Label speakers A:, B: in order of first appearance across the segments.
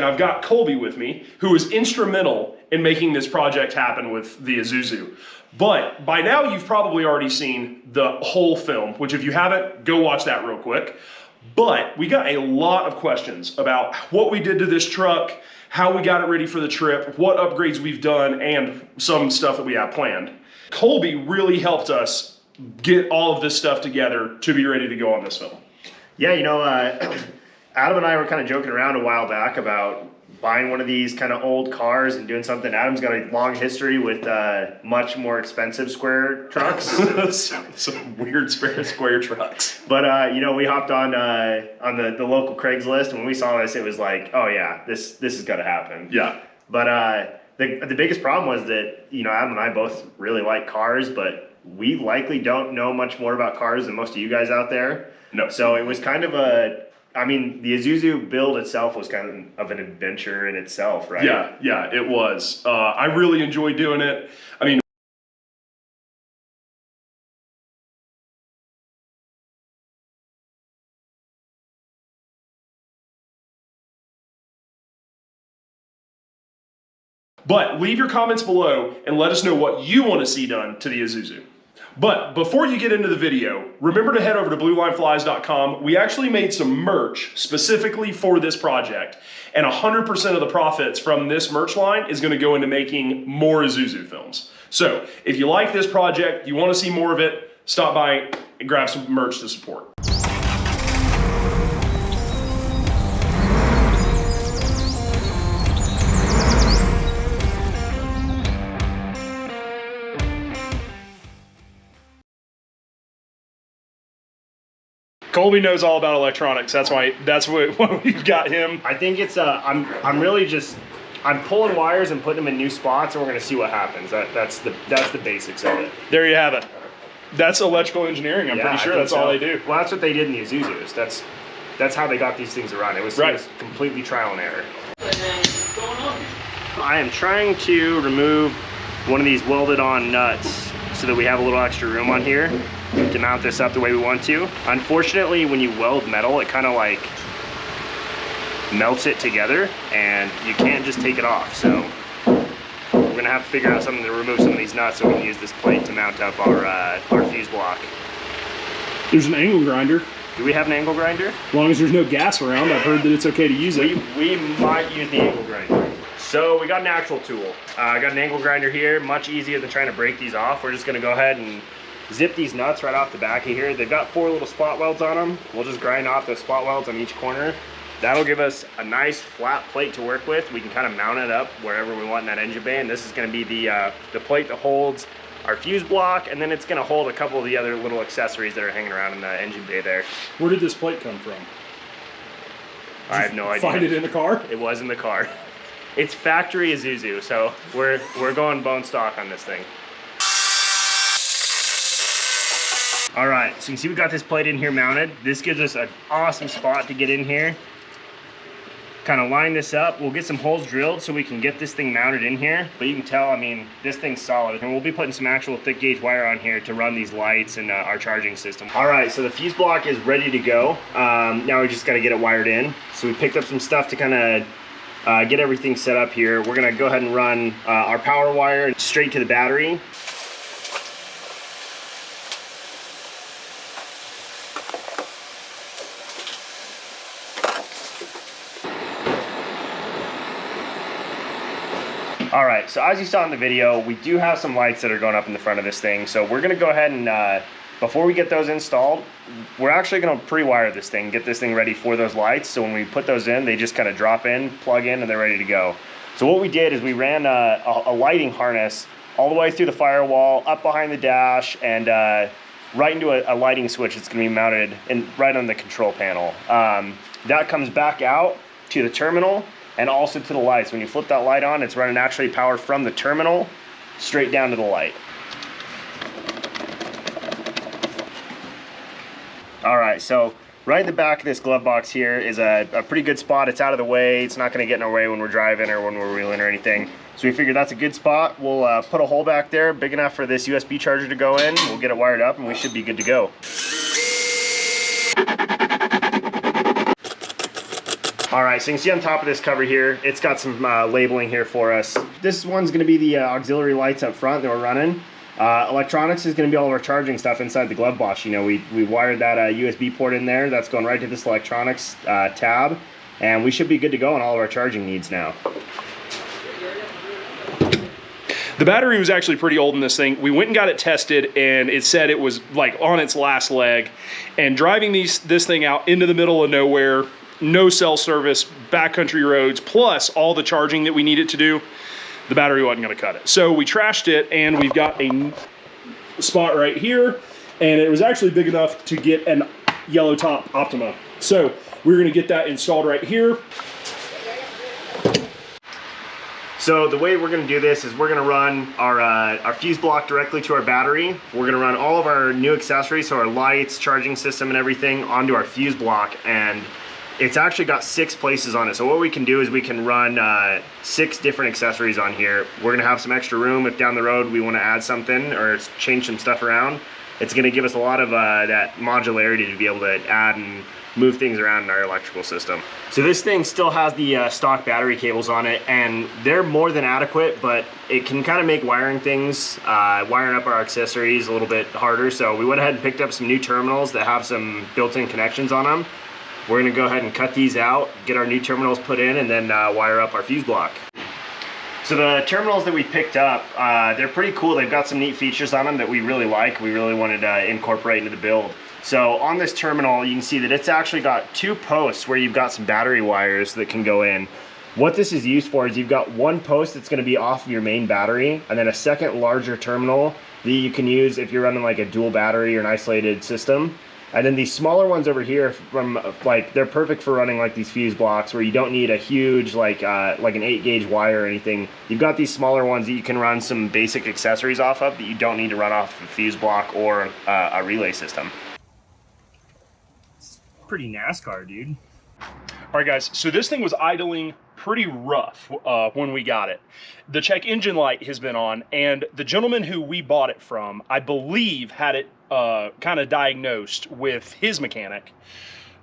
A: and I've got Colby with me, who was instrumental in making this project happen with the Isuzu. But by now you've probably already seen the whole film, which if you haven't, go watch that real quick. But we got a lot of questions about what we did to this truck, how we got it ready for the trip, what upgrades we've done, and some stuff that we have planned. Colby really helped us get all of this stuff together to be ready to go on this film.
B: Yeah, you know, Adam and I were kind of joking around a while back about buying one of these kind of old cars and doing something. Adam's got a long history with much more expensive square trucks.
A: Some weird square trucks.
B: But, you know, we hopped on the local Craigslist, and when we saw this, it was like, oh yeah, this is going to happen.
A: Yeah.
B: But the biggest problem was that, you know, Adam and I both really like cars, but we likely don't know much more about cars than most of you guys out there.
A: No.
B: So it was kind of I mean, the Isuzu build itself was kind of an adventure in itself, right?
A: Yeah, it was. I really enjoyed doing it. I mean, but leave your comments below and let us know what you want to see done to the Isuzu. But before you get into the video, remember to head over to BlueLineFlies.com. We actually made some merch specifically for this project, and 100% of the profits from this merch line is going to go into making more Isuzu films. So if you like this project, you want to see more of it, stop by and grab some merch to support. Colby knows all about electronics. That's why we've got him.
B: I think it's I'm really just pulling wires and putting them in new spots, and we're gonna see what happens. That's the basics of it.
A: There you have it. That's electrical engineering. I'm pretty sure that's all they do.
B: Well, that's what they did in the Isuzus. That's how they got these things to run. It was completely trial and error. I am trying to remove one of these welded on nuts so that we have a little extra room on here to mount this up the way we want to. Unfortunately, when you weld metal, it kind of like melts it together and you can't just take it off. So we're gonna have to figure out something to remove some of these nuts so we can use this plate to mount up our fuse block.
C: There's an angle grinder.
B: Do we have an angle grinder?
C: As long as there's no gas around, I've heard that it's okay to use it.
B: We might use the angle grinder. So we got an actual tool. I got an angle grinder here, much easier than trying to break these off. We're just gonna go ahead and zip these nuts right off the back of here. They've got 4 little spot welds on them. We'll just grind off those spot welds on each corner. That'll give us a nice flat plate to work with. We can kind of mount it up wherever we want in that engine bay. And this is gonna be the plate that holds our fuse block, and then it's gonna hold a couple of the other little accessories that are hanging around in the engine bay there.
C: Where did this plate come from?
B: I have no idea.
C: Find it in the car?
B: It was in the car. It's factory Isuzu, so we're going bone stock on this thing. All right, so you can see we got this plate in here mounted. This gives us an awesome spot to get in here. Kind of line this up. We'll get some holes drilled so we can get this thing mounted in here. But you can tell, I mean, this thing's solid. And we'll be putting some actual thick gauge wire on here to run these lights and our charging system. All right, so the fuse block is ready to go. Now we just got to get it wired in. So we picked up some stuff to kind of get everything set up here. We're gonna go ahead and run our power wire straight to the battery. All right, so as you saw in the video, we do have some lights that are going up in the front of this thing. So we're gonna go ahead and, before we get those installed, we're actually gonna pre-wire this thing, get this thing ready for those lights. So when we put those in, they just kind of drop in, plug in, and they're ready to go. So what we did is we ran a lighting harness all the way through the firewall, up behind the dash, and right into a lighting switch that's gonna be mounted right on the control panel. That comes back out to the terminal and also to the lights. When you flip that light on, it's running actually power from the terminal straight down to the light. All right, so right in the back of this glove box here is a pretty good spot. It's out of the way. It's not gonna get in our way when we're driving or when we're wheeling or anything. So we figured that's a good spot. We'll put a hole back there big enough for this USB charger to go in. We'll get it wired up and we should be good to go. All right, so you can see on top of this cover here, it's got some labeling here for us. This one's gonna be the auxiliary lights up front that we're running. Electronics is gonna be all of our charging stuff inside the glove box. You know, we wired that USB port in there. That's going right to this electronics tab. And we should be good to go on all of our charging needs now.
A: The battery was actually pretty old in this thing. We went and got it tested, and it said it was like on its last leg. And driving this thing out into the middle of nowhere, no cell service, backcountry roads, plus all the charging that we needed to do, the battery wasn't gonna cut it. So we trashed it, and we've got a spot right here, and it was actually big enough to get an yellow top Optima. So we're gonna get that installed right here.
B: So the way we're gonna do this is we're gonna run our fuse block directly to our battery. We're gonna run all of our new accessories, so our lights, charging system and everything onto our fuse block, and it's actually got 6 places on it. So what we can do is we can run 6 different accessories on here. We're gonna have some extra room if down the road we wanna add something or change some stuff around. It's gonna give us a lot of that modularity to be able to add and move things around in our electrical system. So this thing still has the stock battery cables on it, and they're more than adequate, but it can kind of make wiring things, wiring up our accessories a little bit harder. So we went ahead and picked up some new terminals that have some built-in connections on them. We're gonna go ahead and cut these out, get our new terminals put in, and then wire up our fuse block. So the terminals that we picked up, they're pretty cool. They've got some neat features on them that we really like. We really wanted to incorporate into the build. So on this terminal, you can see that it's actually got 2 posts where you've got some battery wires that can go in. What this is used for is you've got one post that's gonna be off of your main battery, and then a second larger terminal that you can use if you're running like a dual battery or an isolated system. And then these smaller ones over here, they're perfect for running like these fuse blocks where you don't need a huge like an 8-gauge wire or anything. You've got these smaller ones that you can run some basic accessories off of that you don't need to run off a fuse block or a relay system. Pretty NASCAR, dude.
A: All right, guys, so this thing was idling pretty rough when we got it. The check engine light has been on, and the gentleman who we bought it from, I believe, had it kind of diagnosed with his mechanic,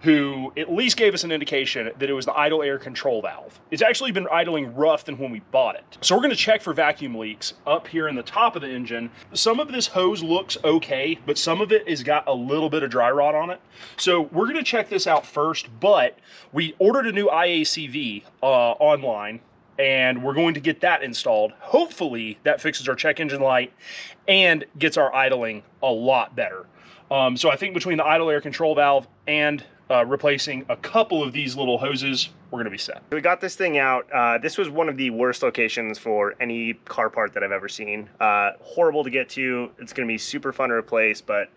A: who at least gave us an indication that it was the idle air control valve. It's actually been idling rough than when we bought it. So we're gonna check for vacuum leaks up here in the top of the engine. Some of this hose looks okay, but some of it has got a little bit of dry rot on it. So we're gonna check this out first, but we ordered a new IACV online, and we're going to get that installed. Hopefully that fixes our check engine light and gets our idling a lot better. So I think between the idle air control valve and replacing a couple of these little hoses, we're gonna be set.
B: We got this thing out. This was one of the worst locations for any car part that I've ever seen. Horrible to get to. It's gonna be super fun to replace, but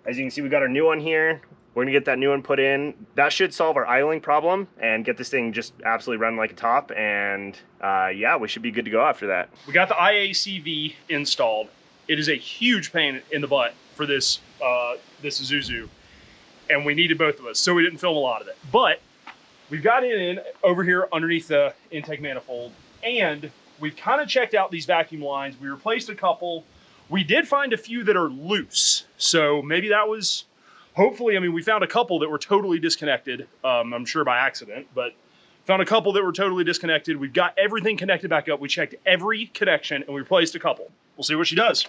B: as you can see, we got our new one here. We're gonna get that new one put in. That should solve our idling problem and get this thing just absolutely running like a top. And yeah, we should be good to go after that.
A: We got the IACV installed. It is a huge pain in the butt for this Isuzu, and we needed both of us, so we didn't film a lot of it. But we've got it in over here underneath the intake manifold, and we've kind of checked out these vacuum lines. We replaced a couple. We did find a few that are loose, so maybe that was, hopefully, I mean, we found a couple that were totally disconnected, I'm sure by accident, but found a couple that were totally disconnected. We've got everything connected back up. We checked every connection, and we replaced a couple. We'll see what she does.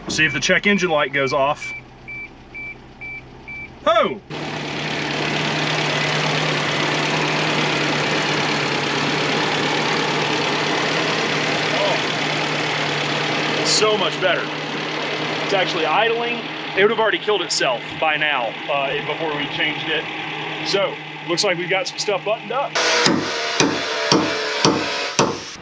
A: See if the check engine light goes off. Oh! Oh. So much better. It's actually idling. It would have already killed itself by now before we changed it. So, looks like we've got some stuff buttoned up.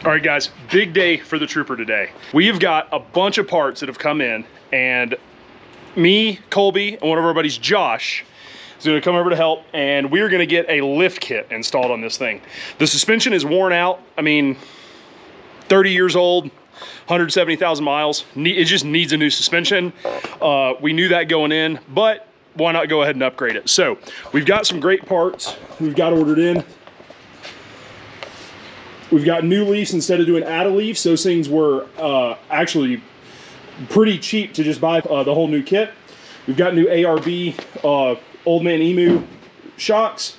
A: All right, guys, big day for the Trooper today. We've got a bunch of parts that have come in, and me, Colby, and one of our buddies, Josh, is gonna come over to help, and we're gonna get a lift kit installed on this thing. The suspension is worn out. I mean, 30 years old, 170,000 miles. It just needs a new suspension. We knew that going in, but why not go ahead and upgrade it? So we've got some great parts we've got ordered in. We've got new leafs instead of doing add-a-leafs. Those things were actually pretty cheap to just buy the whole new kit. We've got new ARB Old Man Emu
C: shocks.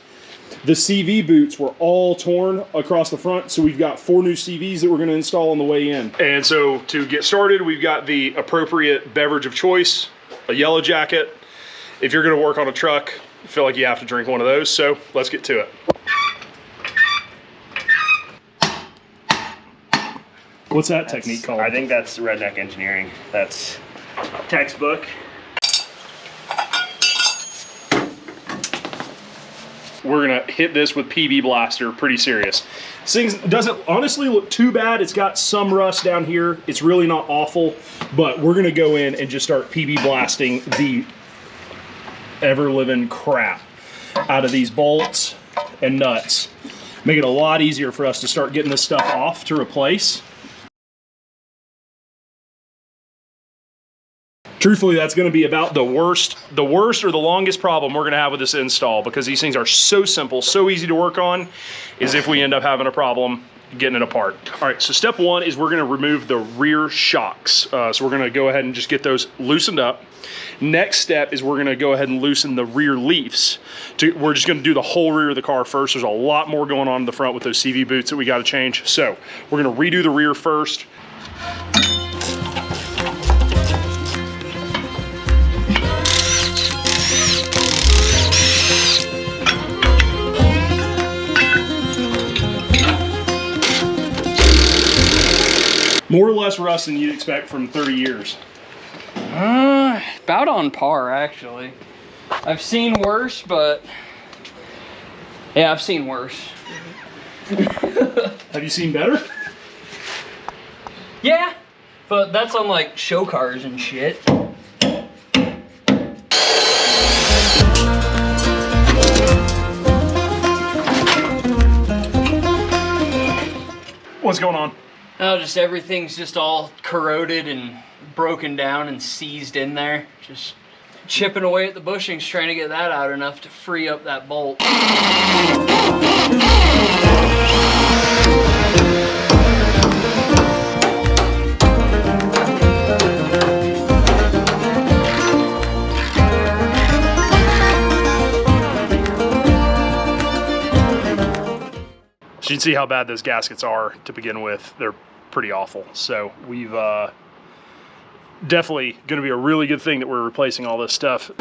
C: The CV boots were all torn across the front, so we've got 4 new CVs that we're going to install on the way in.
A: And so to get started, we've got the appropriate beverage of choice, a yellow jacket. If you're going to work on a truck, I feel like you have to drink one of those, so let's get to it.
C: What's that technique called?
B: I think that's redneck engineering. That's textbook.
A: We're gonna hit this with PB Blaster pretty serious.
C: This thing doesn't honestly look too bad. It's got some rust down here. It's really not awful, but we're gonna go in and just start PB blasting the ever-living crap out of these bolts and nuts. Make it a lot easier for us to start getting this stuff off to replace. Truthfully, that's going to be about the worst or the longest problem we're going to have with this install, because these things are so simple, so easy to work on, is if we end up having a problem getting it apart. All right, so step one is we're going to remove the rear shocks. So we're going to go ahead and just get those loosened up. Next step is we're going to go ahead and loosen the rear leafs. We're just going to do the whole rear of the car first. There's a lot more going on in the front with those CV boots that we got to change. So we're going to redo the rear first. More or less rust than you'd expect from 30 years.
D: About on par, actually. I've seen worse, but yeah, I've seen worse.
C: Have you seen better?
D: Yeah, but that's on like show cars and shit.
A: What's going on?
D: Oh, just everything's just all corroded and broken down and seized in there. Just chipping away at the bushings, trying to get that out enough to free up that bolt.
A: So you can see how bad those gaskets are to begin with. They're pretty awful. So we've definitely going to be a really good thing that we're replacing all this stuff.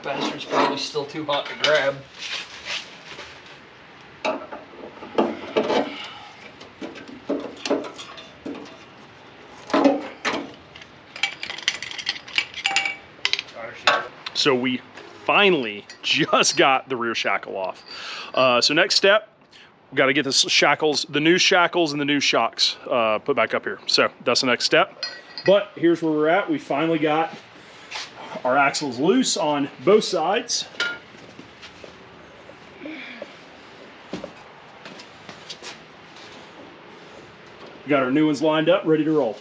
D: Bastard's probably still too hot to grab.
A: So we finally just got the rear shackle off. So next step, we've got to get the new shackles and the new shocks put back up here. So that's the next step.
C: But here's where we're at. We finally got our axles loose on both sides. We got our new ones lined up, ready to roll.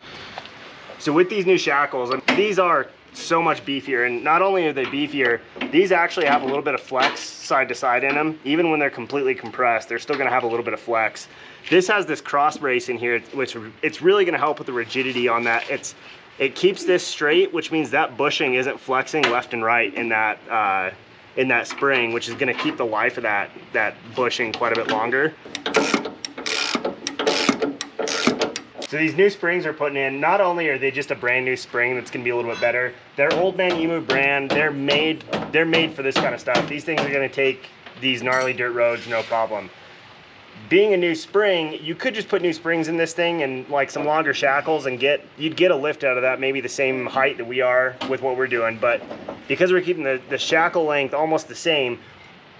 B: So with these new shackles, and these are so much beefier, and not only are they beefier, these actually have a little bit of flex side to side in them. Even when they're completely compressed, they're still going to have a little bit of flex. This has this cross brace in here, which it's really going to help with the rigidity on that. It keeps this straight, which means that bushing isn't flexing left and right in that spring, which is going to keep the life of that bushing quite a bit longer. So these new springs we're putting in, not only are they just a brand new spring that's gonna be a little bit better, they're Old Man Emu brand, they're made for this kind of stuff. These things are gonna take these gnarly dirt roads, no problem. Being a new spring, you could just put new springs in this thing and like some longer shackles and you'd get a lift out of that, maybe the same height that we are with what we're doing. But because we're keeping the shackle length almost the same,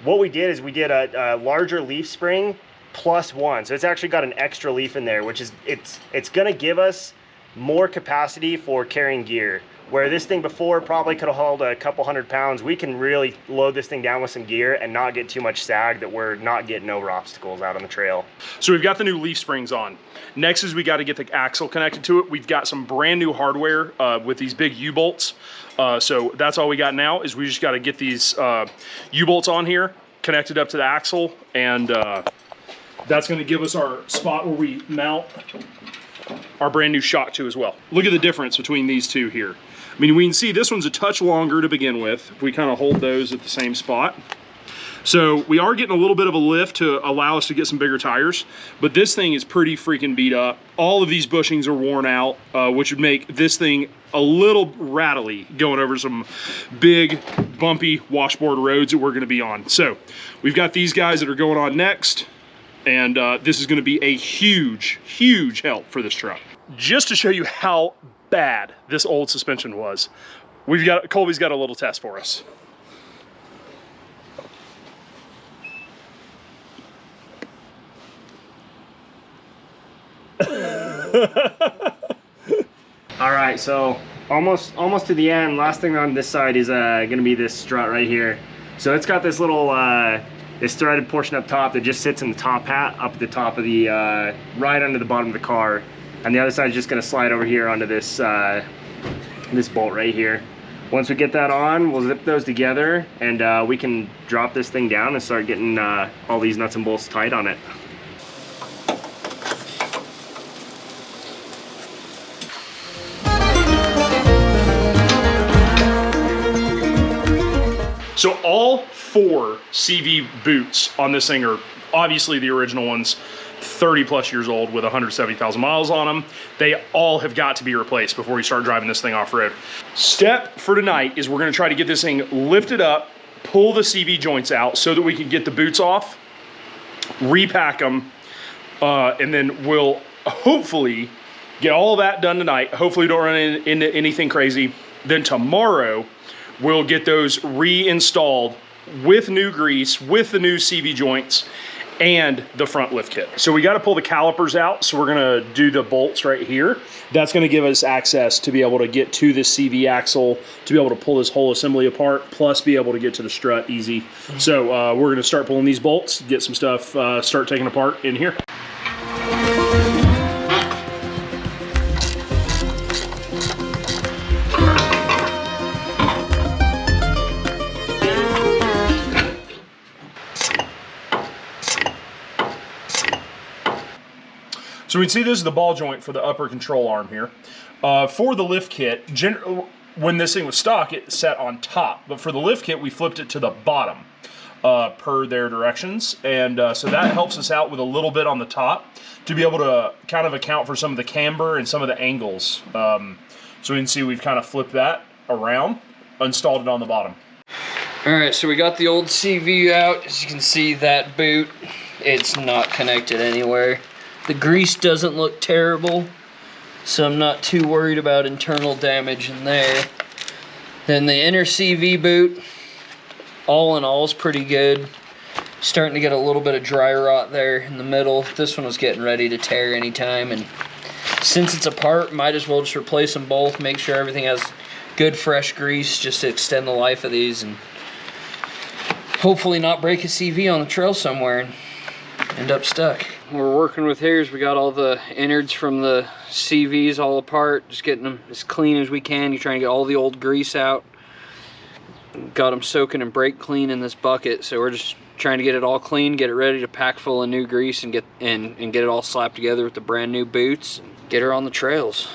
B: what we did is we did a larger leaf spring +1, so it's actually got an extra leaf in there, which is it's gonna give us more capacity for carrying gear. Where this thing before probably could have hauled a couple 100 pounds, we can really load this thing down with some gear and not get too much sag that we're not getting over obstacles out on the trail.
A: So we've got the new leaf springs on. Next is we got to get the axle connected to it. We've got some brand new hardware with these big U-bolts. So that's all we got now is we just got to get these U-bolts on here, connected up to the axle, and that's going to give us our spot where we mount
C: our brand new shock to as well. Look at the difference between these two here. I mean, we can see this one's a touch longer to begin with. If we kind of hold those at the same spot. So we are getting a little bit of a lift to allow us to get some bigger tires, but this thing is pretty freaking beat up. All of these bushings are worn out, which would make this thing a little rattly going over some big, bumpy washboard roads that we're gonna be on. So we've got these guys that are going on next, and this is gonna be a huge, huge help for this truck. Just to show you how bad this old suspension was, Colby's got a little test for us.
B: All right, so almost to the end. Last thing on this side is gonna be this strut right here. So it's got this little this threaded portion up top that just sits in the top hat up at the top of the right under the bottom of the car, and the other side is just gonna slide over here onto this this bolt right here. Once we get that on, we'll zip those together, and we can drop this thing down and start getting all these nuts and bolts tight on it.
C: So all 4 CV boots on this thing are obviously the original ones, 30 plus years old with 170,000 miles on them. They all have got to be replaced before we start driving this thing off-road. Step for tonight is we're gonna try to get this thing lifted up, pull the CV joints out so that we can get the boots off, repack them, and then we'll hopefully get all that done tonight. Hopefully don't run into anything crazy. Then tomorrow, we'll get those reinstalled with new grease, with the new CV joints, and the front lift kit. So we got to pull the calipers out, so we're gonna do the bolts right here. That's gonna give us access to be able to get to this CV axle, to be able to pull this whole assembly apart, plus be able to get to the strut easy. So we're gonna start pulling these bolts, get some stuff, start taking apart in here. So we can see this is the ball joint for the upper control arm here. For the lift kit, when this thing was stock, it sat on top. But for the lift kit, we flipped it to the bottom per their directions. And so that helps us out with a little bit on the top to be able to kind of account for some of the camber and some of the angles. So we can see we've kind of flipped that around, installed it on the bottom.
D: All right, so we got the old CV out. As you can see, that boot, it's not connected anywhere. The grease doesn't look terrible, so I'm not too worried about internal damage in there. Then the inner CV boot, all in all, is pretty good. Starting to get a little bit of dry rot there in the middle. This one was getting ready to tear anytime, and since it's apart, might as well just replace them both, make sure everything has good fresh grease just to extend the life of these, and hopefully not break a CV on the trail somewhere and end up stuck. What we're working with here is we got all the innards from the CVs all apart, just getting them as clean as we can. You're trying to get all the old grease out. Got them soaking and brake clean in this bucket, so we're just trying to get it all clean, get it ready to pack full of new grease, and get it all slapped together with the brand new boots and get her on the trails.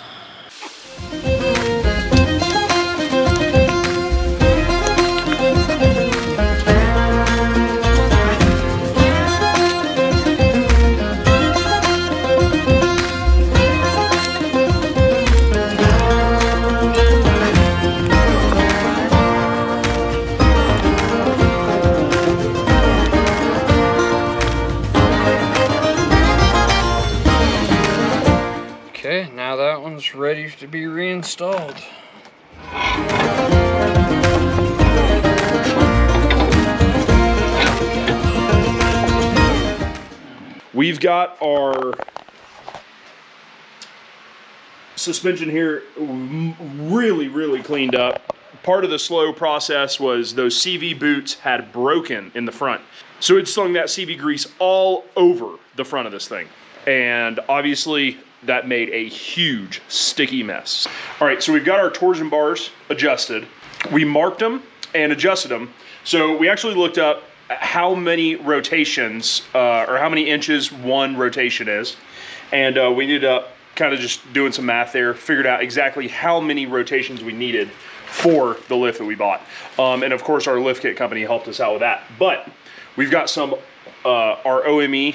D: Okay, now that one's ready to be reinstalled.
C: We've got our suspension here really cleaned up. Part of the slow process was those CV boots had broken in the front. So it slung that CV grease all over the front of this thing. And obviously that made a huge sticky mess. All right, so we've got our torsion bars adjusted. We marked them and adjusted them. So we actually looked up how many rotations or how many inches one rotation is. And we ended up kind of just doing some math there, figured out exactly how many rotations we needed for the lift that we bought. And of course, our lift kit company helped us out with that. But we've got some our OME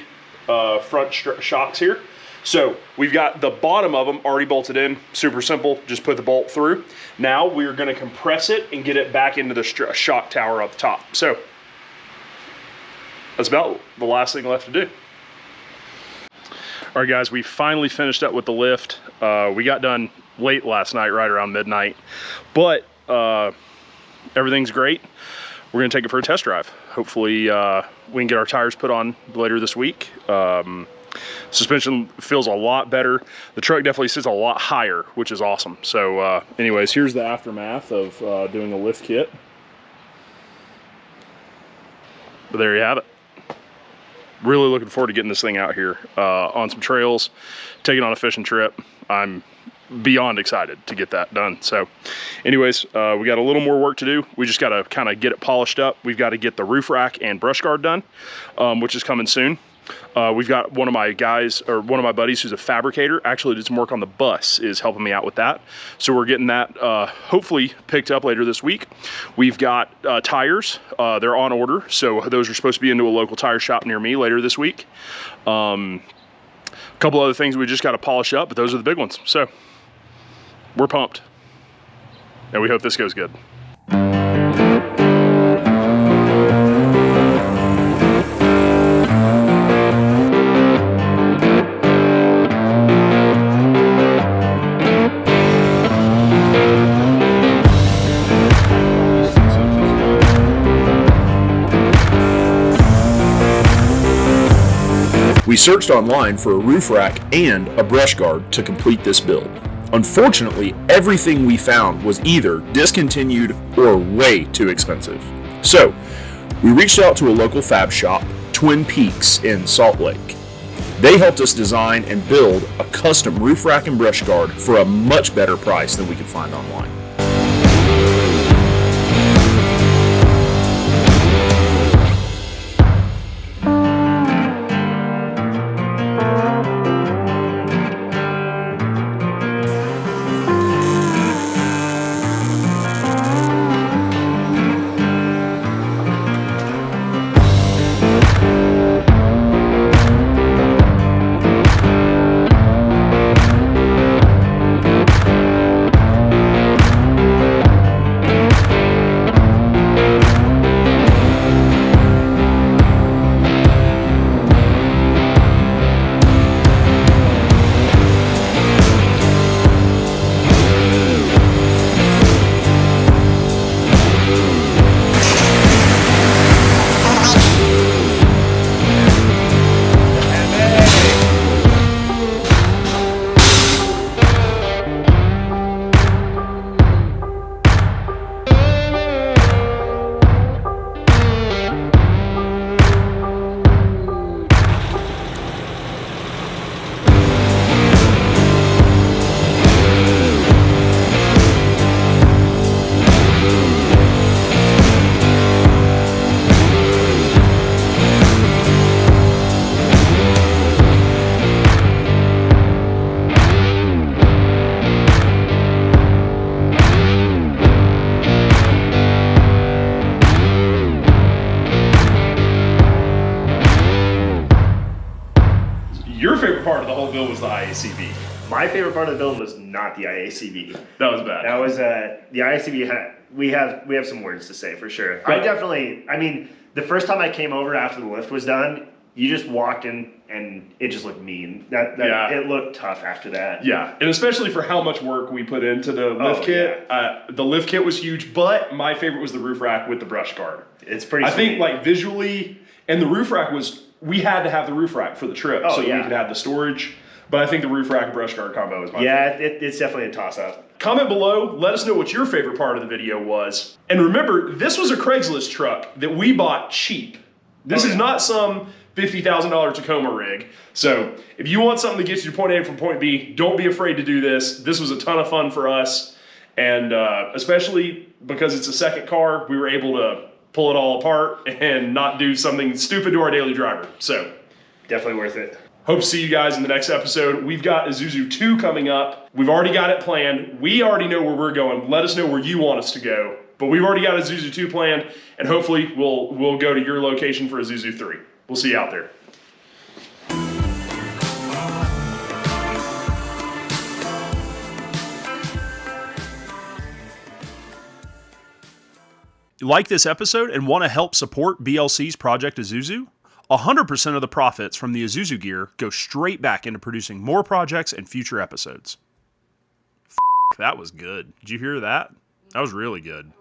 C: front shocks here. So we've got the bottom of them already bolted in, super simple, just put the bolt through. Now we're gonna compress it and get it back into the shock tower up the top. So that's about the last thing left to do. All right, guys, we finally finished up with the lift. We got done late last night, right around midnight, but everything's great. We're gonna take it for a test drive. Hopefully we can get our tires put on later this week. Suspension feels a lot better. The truck definitely sits a lot higher, which is awesome. So anyways, here's the aftermath of doing a lift kit. But there you have it. Really looking forward to getting this thing out here on some trails, taking on a fishing trip. I'm beyond excited to get that done. So anyways, we got a little more work to do. We just got to kind of get it polished up. We've got to get the roof rack and brush guard done, which is coming soon. We've got one of my guys, or one of my buddies who's a fabricator, actually did some work on the bus, is helping me out with that. So we're getting that hopefully picked up later this week. We've got tires, they're on order. So those are supposed to be into a local tire shop near me later this week. A couple other things we just got to polish up, but those are the big ones. So we're pumped, and we hope this goes good.
E: We searched online for a roof rack and a brush guard to complete this build. Unfortunately, everything we found was either discontinued or way too expensive. So, we reached out to a local fab shop, Twin Peaks in Salt Lake. They helped us design and build a custom roof rack and brush guard for a much better price than we could find online.
C: Your favorite part of the whole build was the IACV.
B: My favorite part of the build was not the IACV.
C: That was bad.
B: That was the IACV. We have some words to say for sure. I mean, the first time I came over after the lift was done, you just walked in and it just looked mean. It looked tough after that.
C: Yeah, and especially for how much work we put into the lift kit.
B: Yeah.
C: The lift kit was huge, but my favorite was the roof rack with the brush guard.
B: It's pretty.
C: I think like visually, and the roof rack was, we had to have the roof rack for the trip so that we could have the storage. But I think the roof rack brush guard combo is my favorite.
B: It's definitely a toss up.
C: Comment below, let us know what your favorite part of the video was. And remember, this was a Craigslist truck that we bought cheap. This is not some $50,000 Tacoma rig. So if you want something to get you to point A from point B, don't be afraid to do this. This was a ton of fun for us. And especially because it's a second car, we were able to pull it all apart and not do something stupid to our daily driver. So
B: definitely worth it.
A: Hope to see you guys in the next episode. We've got Isuzu 2 coming up. We've already got it planned. We already know where we're going. Let us know where you want us to go. But we've already got Isuzu 2 planned, and hopefully we'll go to your location for Isuzu 3. We'll see you out there.
E: Like this episode and want to help support BLC's Project Isuzu? 100% of the profits from the Isuzu gear go straight back into producing more projects and future episodes. That was good. Did you hear that? That was really good.